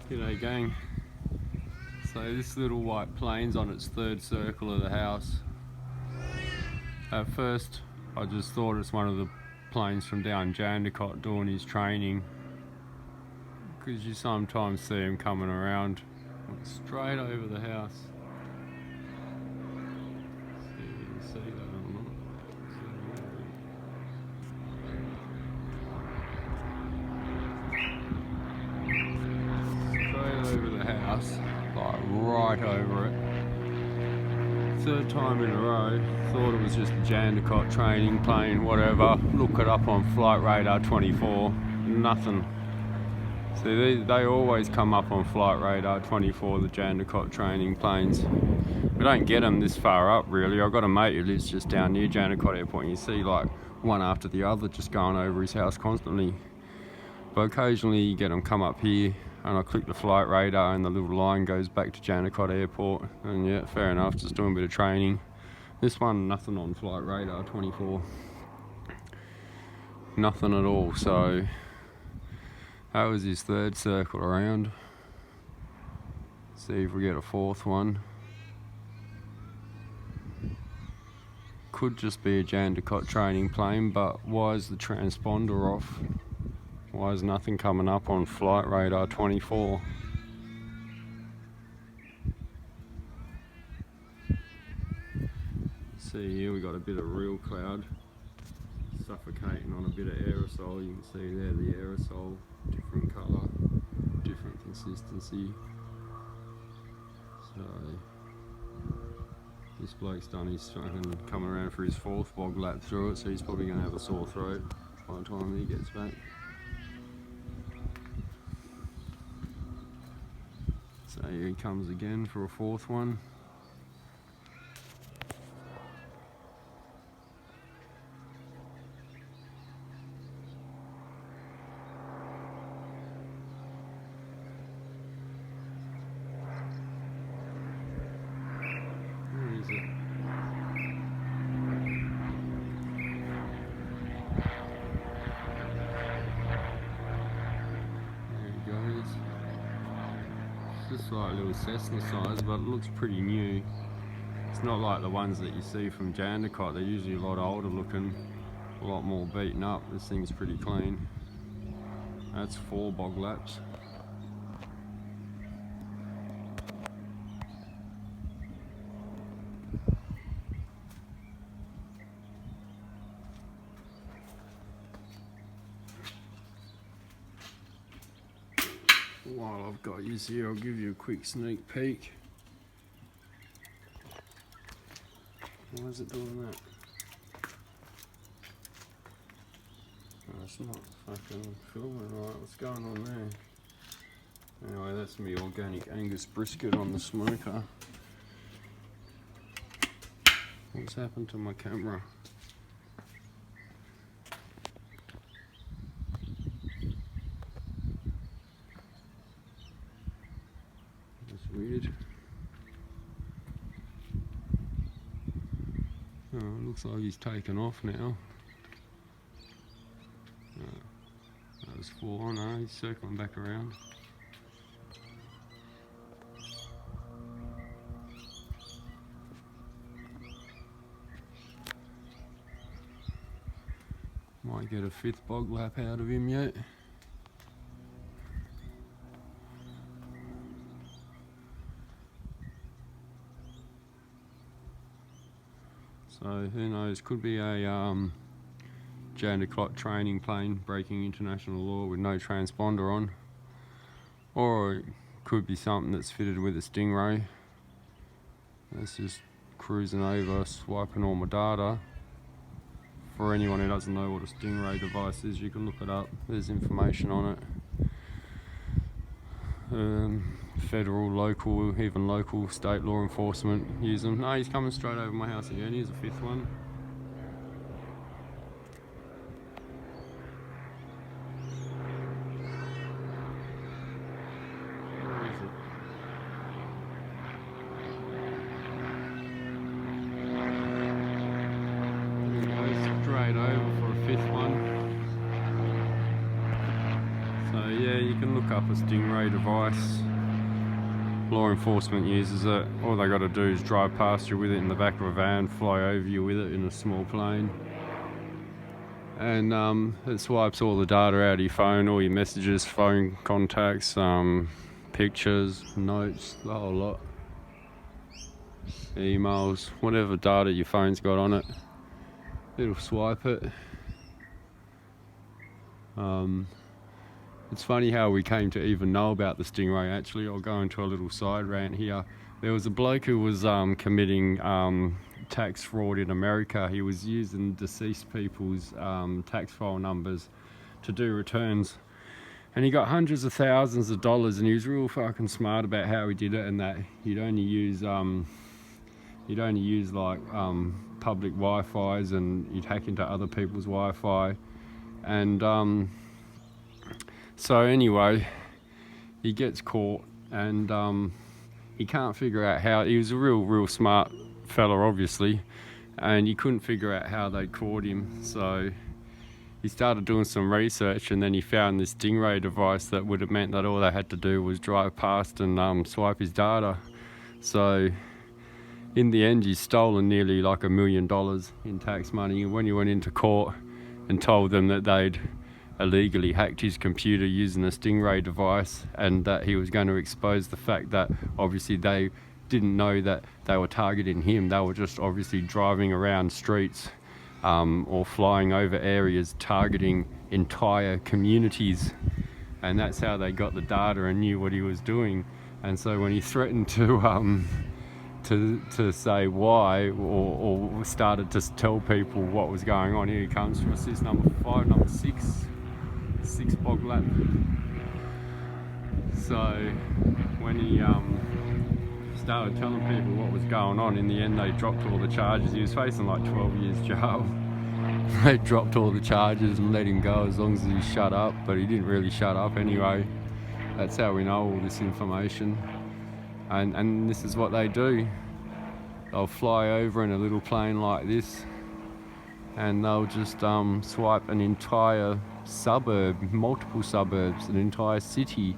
G'day gang. So this little white plane's on its third circle of the house. At first I just thought it's one of the planes from down Jandakot doing his training, because you sometimes see him coming around straight over the house. See if you can see that or not. Over the house, like right over it. Third time in a row. Thought it was just a Jandakot training plane, whatever. Look it up on Flight Radar 24. Nothing. See, they always come up on Flight Radar 24, the Jandakot training planes. We don't get them this far up, really. I've got a mate who lives just down near Jandakot Airport, and you see like one after the other just going over his house constantly. But occasionally you get them come up here, and I click the flight radar and the little line goes back to Jandakot Airport, and yeah, fair enough, just doing a bit of training. This one, nothing on Flight Radar 24. Nothing at all, so that was his third circle around. See if we get a fourth one. Could just be a Jandakot training plane, but why is the transponder off? Why is nothing coming up on Flight Radar 24? See here, we got a bit of real cloud suffocating on a bit of aerosol. You can see there the aerosol, different colour, different consistency. So this bloke's done his fucking coming around for his fourth bog lap through it, so he's probably going to have a sore throat by the time he gets back. So here he comes again for a fourth one. Where is it? There he goes. Just like a little Cessna size, but it looks pretty new. It's not like the ones that you see from Jandakot. They're usually a lot older looking, a lot more beaten up. This thing's pretty clean. That's 4 bog laps. While I've got you here, I'll give you a quick sneak peek. Why is it doing that? Oh, it's not fucking filming right. What's going on there? Anyway, that's me organic Angus brisket on the smoker. What's happened to my camera? Weird. Oh, looks like he's taken off now. That was 4. No, he's circling back around. Might get a 5th bog lap out of him yet. So who knows, could be a Jandakot training plane breaking international law with no transponder on, or it could be something that's fitted with a Stingray. It's just cruising over, swiping all my data. For anyone who doesn't know what a Stingray device is, you can look it up, there's information on it. Federal, local, even local, state law enforcement use them. No, he's coming straight over my house again. Here's a 5th one. Where is it? There he goes, straight over for a 5th one. So yeah, you can look up a Stingray device. Law enforcement uses it. All they got to do is drive past you with it in the back of a van, fly over you with it in a small plane, and it swipes all the data out of your phone, all your messages, phone contacts, pictures, notes, the whole lot, emails, whatever data your phone's got on it, it'll swipe it. It's funny how we came to even know about the Stingray. Actually, I'll go into a little side rant here. There was a bloke who was committing tax fraud in America. He was using deceased people's tax file numbers to do returns, and he got hundreds of thousands of dollars, and he was real fucking smart about how he did it, and that he'd only use like public Wi-Fi's, and he'd hack into other people's Wi-Fi, and so anyway, he gets caught, and he can't figure out how. He was a real smart fella, obviously, and he couldn't figure out how they caught him. So he started doing some research, and then he found this Stingray device that would have meant that all they had to do was drive past and swipe his data. So in the end, he's stolen nearly like $1 million in tax money. And when he went into court and told them that they'd illegally hacked his computer using a Stingray device, and that he was going to expose the fact that obviously they didn't know that they were targeting him. They were just obviously driving around streets or flying over areas targeting entire communities, and that's how they got the data and knew what he was doing. And so when he threatened to say why, or started to tell people what was going on, here he comes for assist number 5, number 6 bog lap. So when he started telling people what was going on, in the end they dropped all the charges. He was facing like 12 years jail. They dropped all the charges and let him go as long as he shut up, but he didn't really shut up anyway. That's how we know all this information. And this is what they do. They'll fly over in a little plane like this, and they'll just swipe an entire suburb, multiple suburbs, an entire city